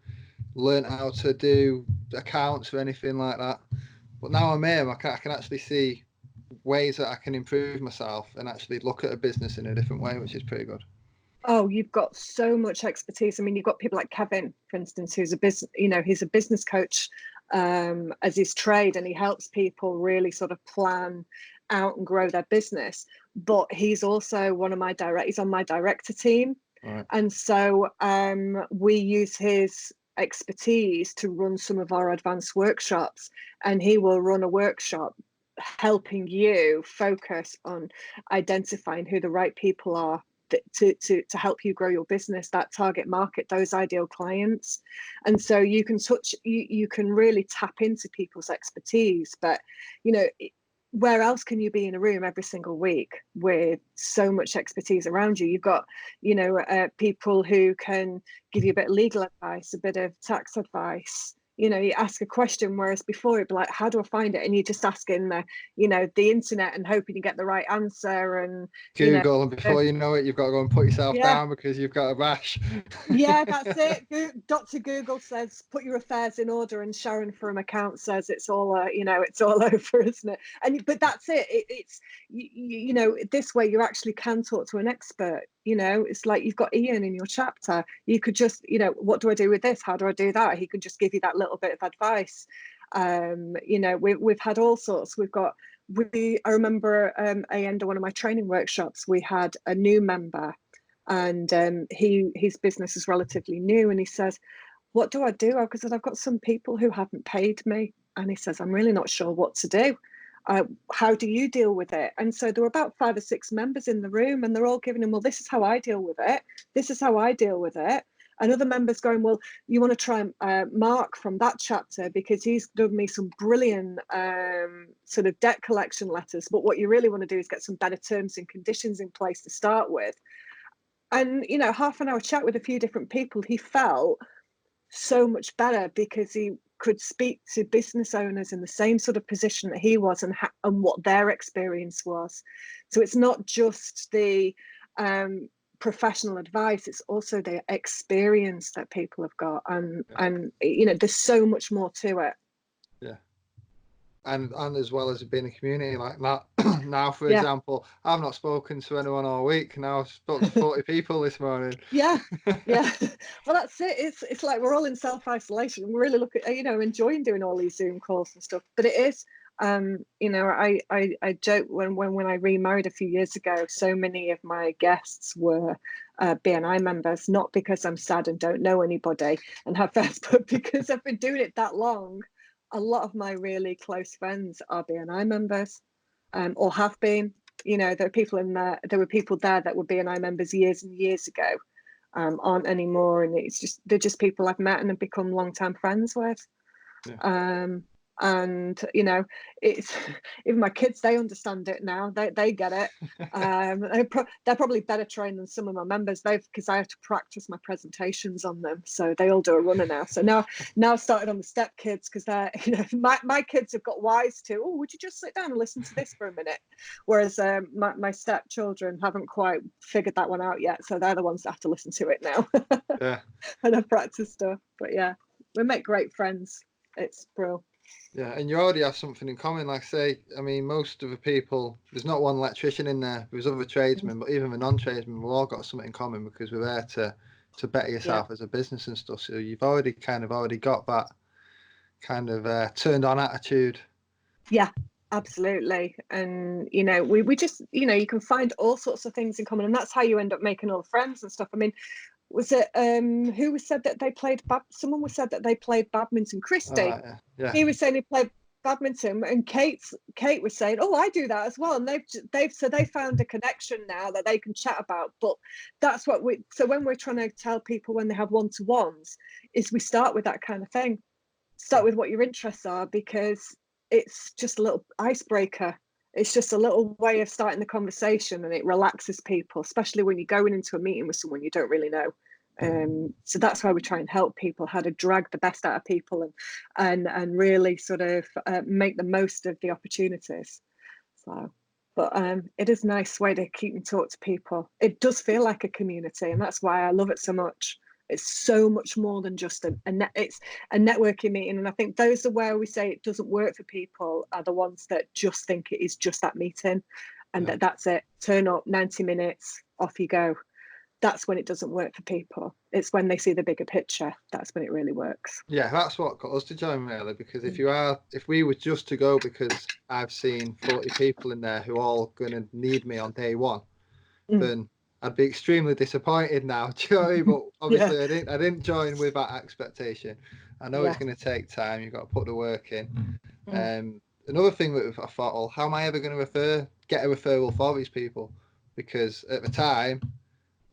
learned how to do accounts or anything like that. But now I'm here, I can actually see ways that I can improve myself and actually look at a business in a different way, which is pretty good. Oh, you've got so much expertise. I mean, you've got people like Kevin, for instance, who's he's a business coach as his trade, and he helps people really sort of plan out and grow their business. But he's also he's on my director team. Right. And so we use his expertise to run some of our advanced workshops, and he will run a workshop helping you focus on identifying who the right people are to help you grow your business, that target market, those ideal clients. And so you can really tap into people's expertise. But where else can you be in a room every single week with so much expertise around you? You've got, people who can give you a bit of legal advice, a bit of tax advice. You ask a question, whereas before it'd be like, how do I find it? And you just ask in the internet and hoping you get the right answer, and Google, and before you know it, you've got to go and put yourself down because you've got a rash. Yeah, that's it. Dr. Google says put your affairs in order, and Sharon from account says it's all it's all over, isn't it? But that's it. It's this way you actually can talk to an expert. It's like you've got Ian in your chapter. You could just what do I do with this? How do I do that? He could just give you that little bit of advice. We've had all sorts. I remember at the end of one of my training workshops, we had a new member, and his business is relatively new, and he says, what do I do? Because I've got some people who haven't paid me, and he says, I'm really not sure what to do. How do you deal with it? And so there were about 5 or 6 members in the room, and they're all giving him, well, this is how I deal with it. This is how I deal with it. And other members going, well, you want to try Mark from that chapter, because he's done me some brilliant sort of debt collection letters. But what you really want to do is get some better terms and conditions in place to start with. And, half an hour chat with a few different people, he felt so much better, because he could speak to business owners in the same sort of position that he was, and what their experience was. So it's not just the professional advice, it's also the experience that people have got, and there's so much more to it. and as well as being a community like that. Now, for Yeah. example, I've not spoken to anyone all week. Now I've spoken to 40 people this morning. Yeah. Well, that's it. It's like we're all in self-isolation. We really look at, enjoying doing all these Zoom calls and stuff. But it is, I joke when I remarried a few years ago, so many of my guests were BNI members, not because I'm sad and don't know anybody and have friends, but because I've been doing it that long. A lot of my really close friends are BNI members, or have been. There are people in there. There were people there that were BNI members years and years ago, aren't anymore, and they're just people I've met and have become long-time friends with. Yeah. And it's even my kids, they understand it now. They get it. They're probably better trained than some of my members, because I have to practice my presentations on them, so they all do a runner now. So now I've started on the step kids, because they're my kids have got wise to, oh, would you just sit down and listen to this for a minute, whereas my step children haven't quite figured that one out yet, so they're the ones that have to listen to it now. Yeah. And I've practiced stuff, but yeah, we make great friends. It's brilliant. Yeah, and you already have something in common. Like I say, I mean, most of the people, there's not one electrician in there. There's other tradesmen, but even the non-tradesmen, we've all got something in common, because we're there to better yourself as a business and stuff. So you've already got that kind of turned on attitude. Yeah, absolutely. And we just, you can find all sorts of things in common, and that's how you end up making all the friends and stuff. I mean, was it who was said that they played someone was said that they played badminton? Christy. Yeah. He was saying he played badminton, and Kate was saying, oh, I do that as well, and they found a connection now that they can chat about. But that's what so when we're trying to tell people when they have one-to-ones, is we start with that kind of thing. Start with what your interests are, because it's just a little icebreaker. It's just a little way of starting the conversation, and it relaxes people, especially when you're going into a meeting with someone you don't really know. So that's why we try and help people how to drag the best out of people, and really sort of make the most of the opportunities. So, but it is a nice way to keep in touch to people. It does feel like a community, and that's why I love it so much. It's so much more than just it's a networking meeting. And I think those are where we say it doesn't work for people, are the ones that just think it is just that meeting, and that's it. Turn up, 90 minutes, off you go. That's when it doesn't work for people. It's when they see the bigger picture. That's when it really works. Yeah, that's what got us to join, really, because if we were just to go because I've seen 40 people in there who are all going to need me on day one, then I'd be extremely disappointed now. Do you know what I mean? But obviously, I didn't join with that expectation. I know it's going to take time. You've got to put the work in. Another thing that I thought, well, how am I ever going to get a referral for these people? Because at the time,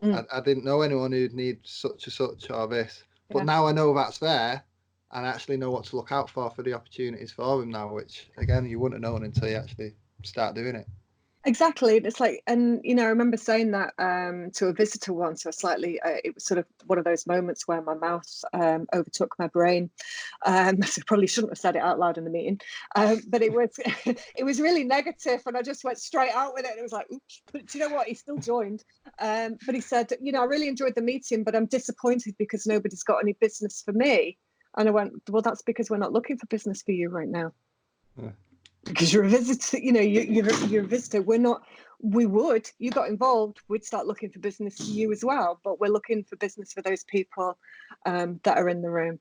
I didn't know anyone who'd need such and such or this. But now I know that's there, and I actually know what to look out for the opportunities for them now, which, again, you wouldn't have known until you actually start doing it. Exactly. It's like, and I remember saying that to a visitor once. So it was sort of one of those moments where my mouth overtook my brain. So I probably shouldn't have said it out loud in the meeting, but it was really negative, and I just went straight out with it. And it was like, oops. But do you know what? He still joined, but he said, I really enjoyed the meeting, but I'm disappointed because nobody's got any business for me. And I went, well, that's because we're not looking for business for you right now. Yeah. Because you're a visitor, you're a visitor. You got involved, we'd start looking for business for you as well. But we're looking for business for those people that are in the room.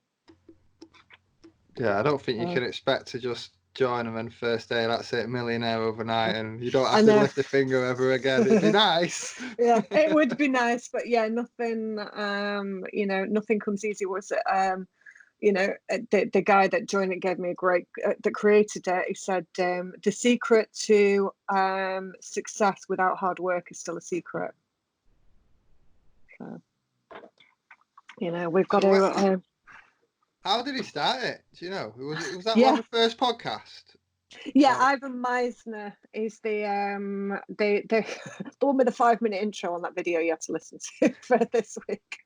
Yeah, I don't think you can expect to just join them and first day, that's it, millionaire overnight, and you don't have to lift a finger ever again. It'd be nice. Yeah, it would be nice, but yeah, nothing. Nothing comes easy, was it? The guy that joined it gave me a great, that created it. He said, the secret to success without hard work is still a secret. So, we've got to. How did he start it? Do you know? Was that one of the first podcast? Yeah, Ivan Meisner is the one with the 5-minute intro on that video you have to listen to for this week.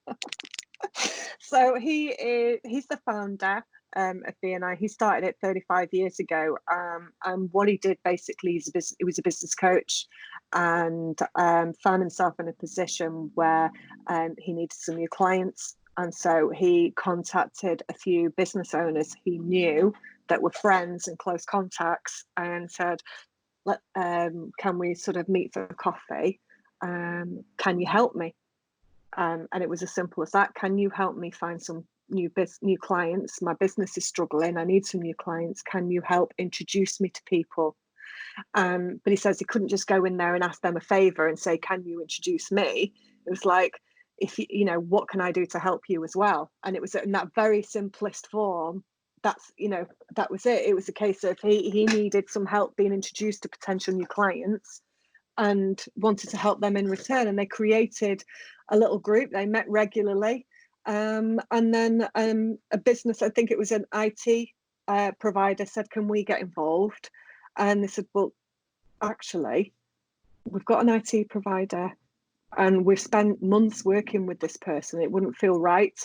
So he's the founder of BNI. He started it 35 years ago, and what he did basically is he was a business coach, and found himself in a position where he needed some new clients, And so he contacted a few business owners he knew that were friends and close contacts and said, can we sort of meet for coffee? Can you help me? And it was as simple as that. Can you help me find some new clients? My business is struggling. I need some new clients. Can you help introduce me to people? But he says he couldn't just go in there and ask them a favor and say, can you introduce me? It was like, if you know, what can I do to help you as well? And it was in that very simplest form. That's, you know, that was it. It was a case of he needed some help being introduced to potential new clients and wanted to help them in return. And they created a little group. They met regularly. And then a business, I think it was an IT provider, said, can we get involved? And they said, well, actually, we've got an IT provider and we've spent months working with this person. It wouldn't feel right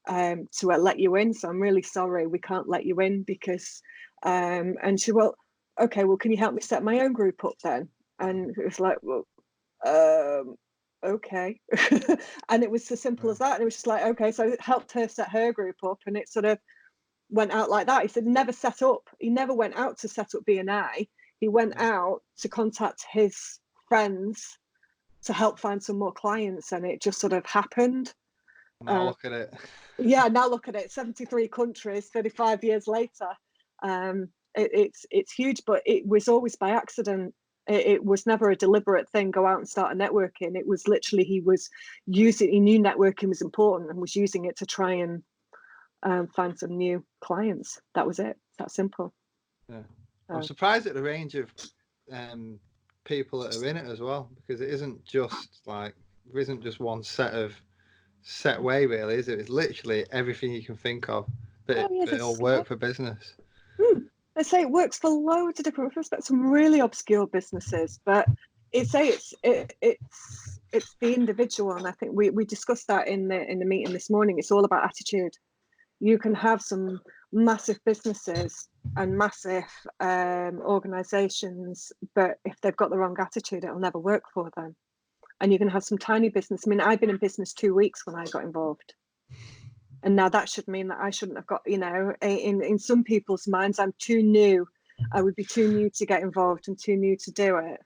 to let you in. So I'm really sorry, we can't let you in because, and she, well, okay, well, can you help me set my own group up then? And it was like, well, okay. And it was as simple as that. And it was just like, okay, so it helped her set her group up and it sort of went out like that. He said he never went out to set up BNI. He went out to contact his friends to help find some more clients, and it just sort of happened. Now look at it. Yeah, now look at it. 73 countries, 35 years later. It's huge, but it was always by accident. It was never a deliberate thing, go out and start a networking. It was literally he knew networking was important and was using it to try and find some new clients. That was it. That simple. Yeah. I'm surprised at the range of people that are in it as well, because it isn't just like, there isn't just one set way really, is it? It's literally everything you can think of, but it'll work for business. I say it works for loads of different aspects, some really obscure businesses, but it's the individual, and I think we discussed that in the meeting this morning. It's all about attitude. You can have some massive businesses and massive organizations, but if they've got the wrong attitude, it'll never work for them. And you can have some tiny business. I mean, I've been in business 2 weeks when I got involved. And now that should mean that I shouldn't have got, you know, in some people's minds, I'm too new. I would be too new to get involved and too new to do it.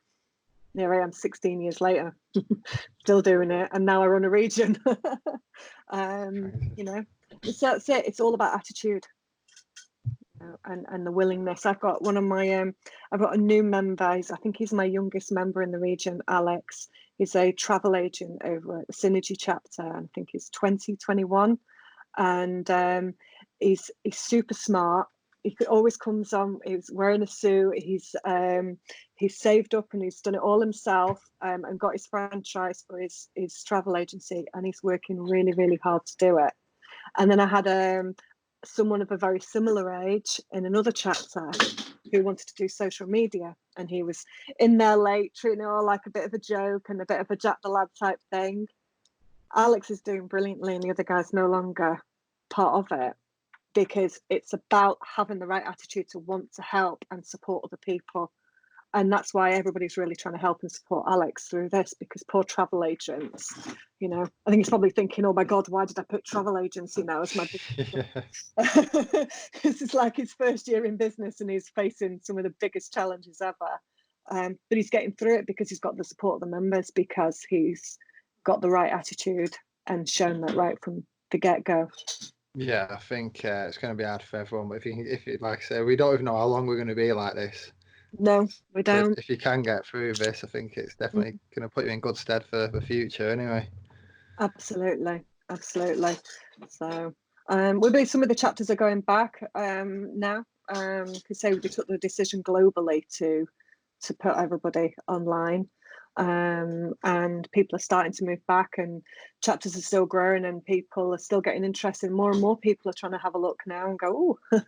Here I am 16 years later, still doing it. And now I run a region. You know, so that's it. It's all about attitude. And the willingness. I've got one of my I've got a new member. I think he's my youngest member in the region, Alex. He's a travel agent over at the Synergy chapter. I think he's 2021, and he's super smart. He always comes on. He's wearing a suit. He's saved up and he's done it all himself, and got his franchise for his travel agency, and he's working really, really hard to do it. And then I had someone of a very similar age in another chapter who wanted to do social media, and he was in there late, treating it all like a bit of a joke and a bit of a Jack the Lad type thing. Alex is doing brilliantly and the other guy's no longer part of it, because it's about having the right attitude to want to help and support other people. And that's why everybody's really trying to help and support Alex through this, because poor travel agents, you know, I think he's probably thinking, oh my God, why did I put travel agency now as my business? Because it's like his first year in business and he's facing some of the biggest challenges ever. But he's getting through it because he's got the support of the members, because he's got the right attitude and shown that right from the get-go. Yeah, I think it's going to be hard for everyone. But if like I say, we don't even know how long we're going to be like this. No, we don't. But if you can get through this, I think it's definitely going to put you in good stead for the future anyway. Absolutely. So we believe some of the chapters are going back now, because say we took the decision globally to put everybody online, and people are starting to move back, and chapters are still growing, and people are still getting interested. More and more people are trying to have a look now and go, oh,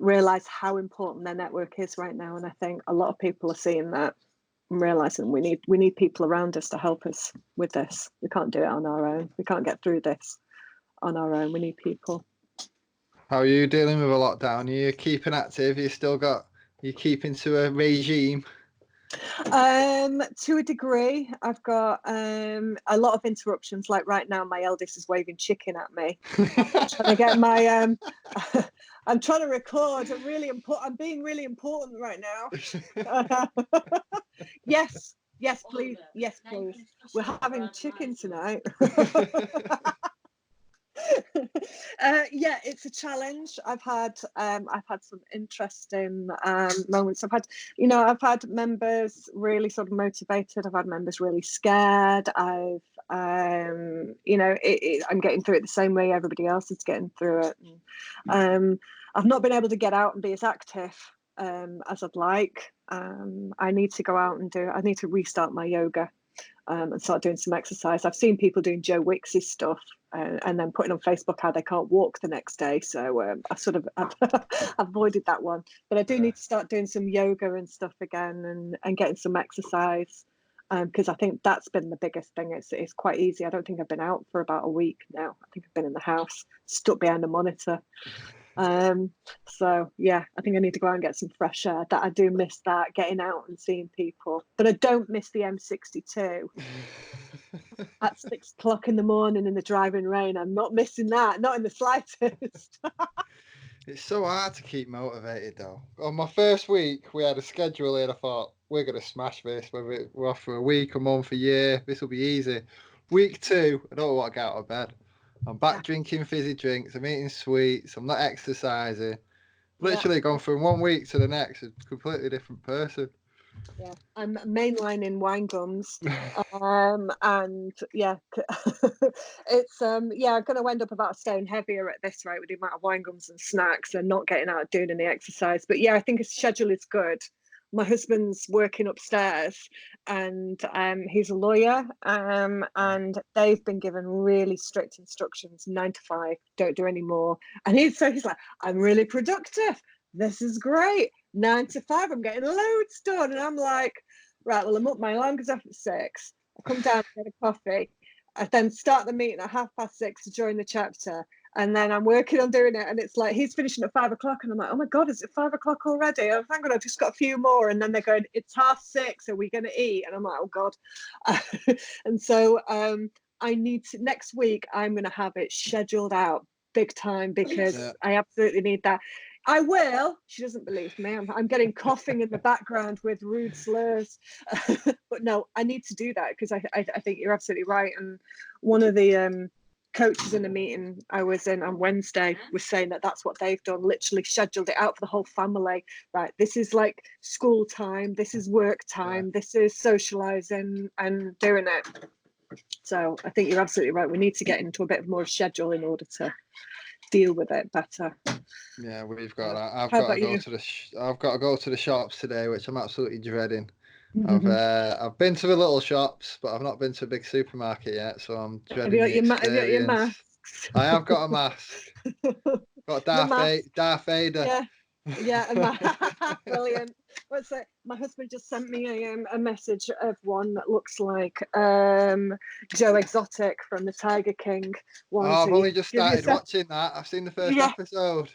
realize how important their network is right now. And I think a lot of people are seeing that and realizing we need people around us to help us with this. We can't do it on our own. We can't get through this on our own. We need people. How are you dealing with a lockdown? Are you keeping active? You keeping to a regime? To a degree, I've got a lot of interruptions. Like right now, my eldest is waving chicken at me. I'm trying to get my I'm trying to record. I'm being really important right now. Yes, please. Yes, please. We're having chicken tonight. Yeah, it's a challenge. I've had some interesting moments. I've had members really sort of motivated. I've had members really scared. I'm getting through it the same way everybody else is getting through it. And, I've not been able to get out and be as active as I'd like. I need to go out and I need to restart my yoga. And start doing some exercise. I've seen people doing Joe Wicks's stuff and then putting on Facebook how they can't walk the next day. So I've avoided that one. But I do need to start doing some yoga and stuff again and getting some exercise because I think that's been the biggest thing. It's quite easy. I don't think I've been out for about a week now. I think I've been in the house, stuck behind a monitor. So yeah, I think I need to go out and get some fresh air. That I do miss that, getting out and seeing people, but I don't miss the M62 at 6 o'clock in the morning in the driving rain. I'm not missing that, not in the slightest. It's so hard to keep motivated though. On my first week, we had a schedule and I thought, we're going to smash this, whether we're off for a week, a month, a year, this will be easy. Week 2, I don't want to get out of bed. I'm back drinking fizzy drinks, I'm eating sweets, I'm not exercising. Literally gone from 1 week to the next, a completely different person. Yeah, I'm mainlining wine gums, and yeah, it's I'm going to end up about a stone heavier at this rate with the amount of wine gums and snacks and not getting out doing any exercise. But yeah, I think his schedule is good. My husband's working upstairs, and he's a lawyer, and they've been given really strict instructions: 9 to 5, don't do any more. And he's like, I'm really productive. This is great. 9 to 5, I'm getting loads done. And I'm like, right, well, I'm up. My alarm goes off at 6. I come down, get a coffee. I then start the meeting at 6:30 to join the chapter. And then I'm working on doing it. And it's like, he's finishing at 5 o'clock. And I'm like, oh my God, is it 5 o'clock already? Oh, thank God, I've just got a few more. And then they're going, it's 6:30. Are we going to eat? And I'm like, oh God. And so I need to, next week, I'm going to have it scheduled out big time because I absolutely need that. I will. She doesn't believe me. I'm getting coughing in the background with rude slurs. But no, I need to do that because I think you're absolutely right. And one of the coaches in the meeting I was in on Wednesday was saying that that's what they've done, literally scheduled it out for the whole family. Right, this is like school time, this is work time, this is socializing and doing it. So I think you're absolutely right. We need to get into a bit more schedule in order to deal with it better. Yeah, we've got that. I've got to go to the shops today, which I'm absolutely dreading. I've been to the little shops, but I've not been to a big supermarket yet, so I'm dreading the experience. Have you got your masks? I have got a mask. Got Darth Vader. Yeah, brilliant. What's it? My husband just sent me a message of one that looks like Joe Exotic from the Tiger King. I've only just started watching that. I've seen the first episode.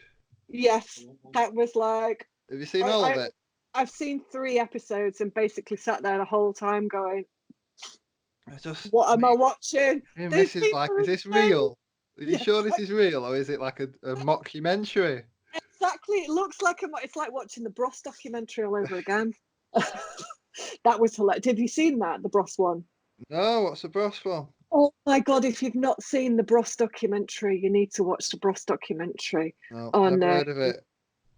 Yes, that was like. Have you seen all of it? I've seen 3 episodes and basically sat there the whole time going, what am I watching? This is like, is this real? Are you sure this is real, or is it like a mockumentary? Exactly. It looks like it's like watching the Brough documentary all over again. That was hilarious. Have you seen that, the Brough one? No, what's the Brough one? Oh my God, if you've not seen the Brough documentary, you need to watch the Brough documentary. No, never heard of it.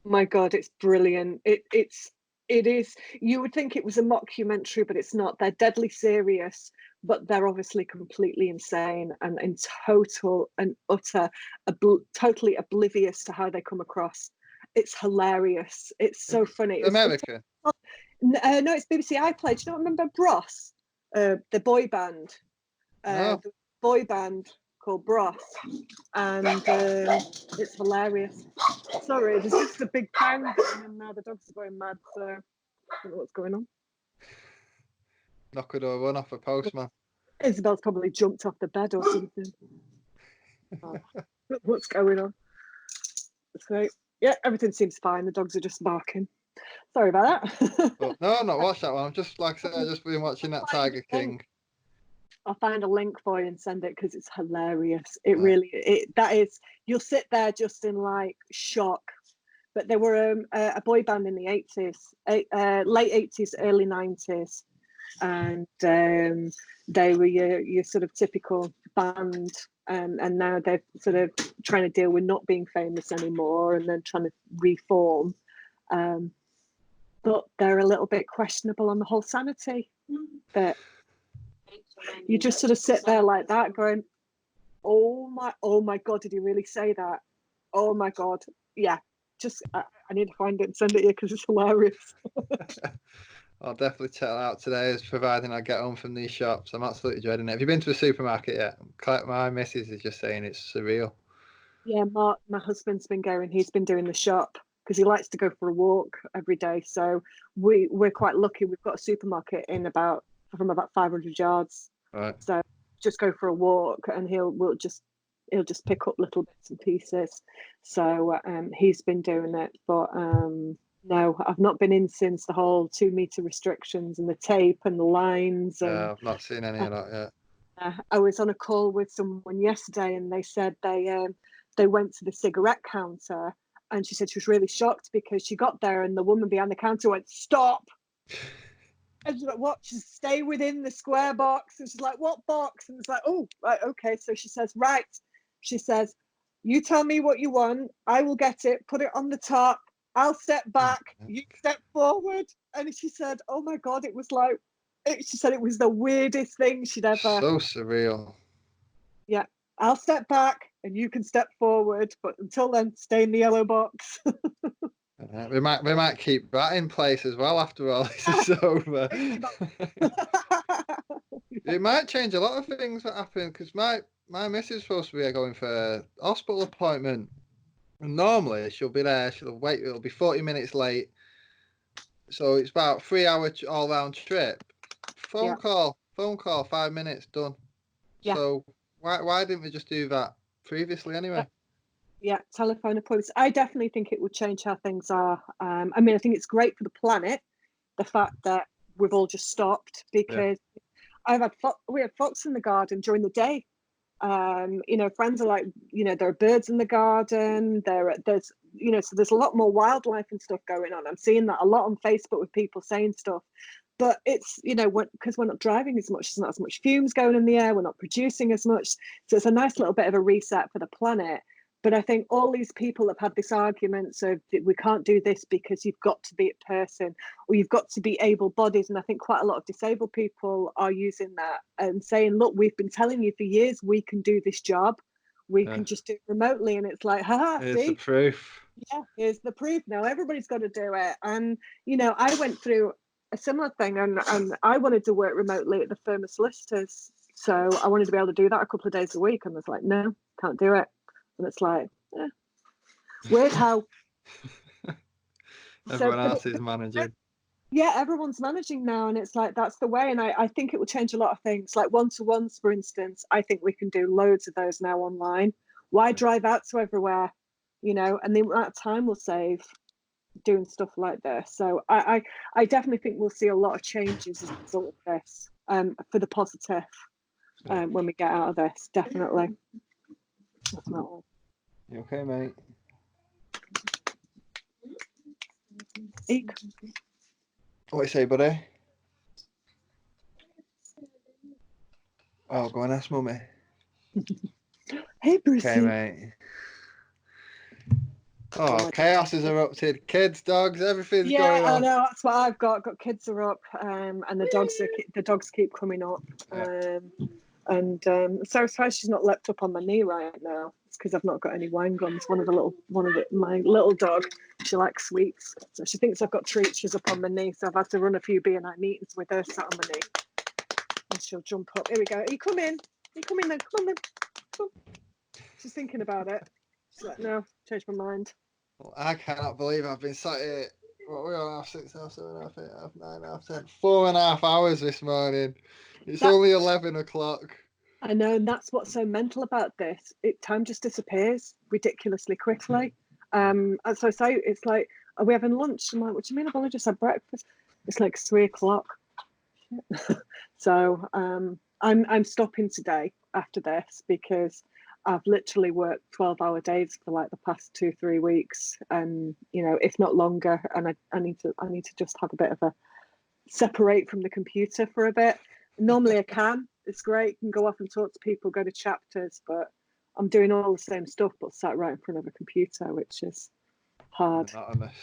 My God, it's brilliant. It is. You would think it was a mockumentary, but it's not. They're deadly serious, but they're obviously completely insane and in total and utter, totally oblivious to how they come across. It's hilarious. It's so funny. American? No, it's BBC iPlayer. Do you not remember Brough? The boy band. No. The boy band called Brough, and it's hilarious. Sorry, there's just a big bang going on now. The dogs are going mad, so I don't know what's going on. Knock it or run off a postman. Isabel's probably jumped off the bed or something. What's going on? So yeah, everything seems fine. The dogs are just barking. Sorry about that. But no, I've not watched that one. I've just, like I said, I've just been watching that Tiger King. I'll find a link for you and send it because it's hilarious. It really, that is, you'll sit there just in like shock. But there were a boy band in the 80s, late 80s, early 90s. And they were your sort of typical band. And now they're sort of trying to deal with not being famous anymore and then trying to reform. But they're a little bit questionable on the whole sanity. But you just sort of sit there like that going, oh my God, did he really say that? Oh my God. Yeah, just I need to find it and send it to you because it's hilarious. I'll definitely check that out today, as providing I get home from these shops. I'm absolutely dreading it. Have you been to a supermarket yet? My missus is just saying it's surreal. Yeah, Mark, my husband's been going. He's been doing the shop because he likes to go for a walk every day. So we're quite lucky. We've got a supermarket from about 500 yards. Right. So just go for a walk, and he'll just pick up little bits and pieces. So he's been doing it, but no, I've not been in since the whole 2 meter restrictions and the tape and the lines. And, I've not seen any of that yet. I was on a call with someone yesterday, and they said they went to the cigarette counter, and she said she was really shocked because she got there and the woman behind the counter went, "Stop." And she's like, "What?" She says, "Stay within the square box." And she's like, "What box?" And it's like, "Oh, right, okay." So she says, "Right." She says, "You tell me what you want. I will get it, put it on the top. I'll step back. You step forward." And she said, "Oh my God," it was like, she said it was the weirdest thing she'd ever. So surreal. Yeah. I'll step back and you can step forward, but until then, stay in the yellow box. We might keep that in place as well after all this is over. It might change a lot of things that happen, because my missus is supposed to be going for a hospital appointment, and normally she'll be there. She'll wait. It'll be 40 minutes late, so it's about 3 hour all round trip. Phone call, 5 minutes done. Yeah. So why didn't we just do that previously anyway? Yeah, telephone appointments. I definitely think it would change how things are. I mean, I think it's great for the planet, the fact that we've all just stopped, because we had fox in the garden during the day. Friends are like, there are birds in the garden. There's so there's a lot more wildlife and stuff going on. I'm seeing that a lot on Facebook with people saying stuff. But it's, because we're not driving as much, there's not as much fumes going in the air, we're not producing as much. So it's a nice little bit of a reset for the planet. But I think all these people have had this argument, so we can't do this because you've got to be a person, or you've got to be able-bodied. And I think quite a lot of disabled people are using that and saying, look, we've been telling you for years we can do this job. We can just do it remotely. And it's like, haha, here's see? the proof. Yeah, here's the proof. Now everybody's got to do it. And, I went through a similar thing, and I wanted to work remotely at the firm of solicitors. So I wanted to be able to do that a couple of days a week. And I was like, no, can't do it. And it's like, weird how everyone else is managing. Yeah, everyone's managing now, and it's like that's the way. And I think it will change a lot of things, like one-to-ones, for instance. I think we can do loads of those now online. Why drive out to everywhere, and the amount of time we'll save doing stuff like this. So I definitely think we'll see a lot of changes as a result of this, for the positive, when we get out of this. Definitely. You okay, mate? What you say, buddy? Oh, go on, ask mummy. Hey, Brucey. Okay, mate. Oh, chaos has erupted. Kids, dogs, everything's going on. Yeah, I know. That's what I've got. Got kids are up, and the dogs keep coming up. So sorry she's not leapt up on my knee right now. It's because I've not got any wine gums. My little dog, she likes sweets, so she thinks I've got treats. She's up on my knee, so I've had to run a few BNI meetings with her sat on my knee, and she'll jump up. Here we go. Are you coming? Then? Come on then. Come. She's thinking about it. She's like, no, changed my mind. Well, I cannot believe I've been sat here. What are we on? 6, 7, 8, 9, 10. 4.5 hours this morning. It's only 11 o'clock. I know, and that's what's so mental about this. Time just disappears ridiculously quickly. So I say, it's like are we having lunch? I'm like, what do you mean? I've only just had breakfast. It's like 3:00. So I'm stopping today after this because I've literally worked 12-hour days for like the past 2-3 weeks, and if not longer. And I need to just have a bit of a separate from the computer for a bit. Normally I can. It's great. Can go off and talk to people, go to chapters, but I'm doing all the same stuff but sat right in front of a computer, which is hard. Monotonous.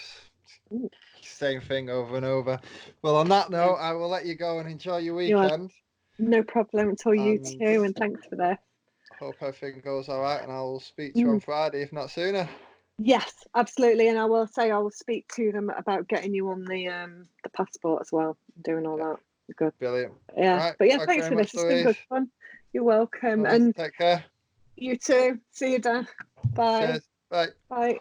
Same thing over and over. Well, on that note, I will let you go and enjoy your weekend. No problem. Until you too, and thanks for this. Hope everything goes all right, and I will speak to you on Friday, if not sooner. Yes, absolutely. And I will speak to them about getting you on the passport as well, doing all that. Good. Brilliant. Yeah. Right. But yeah, thanks for this. It's been good fun. You're welcome. And take care. You too. See you, Dan. Bye. Cheers. Bye. Bye.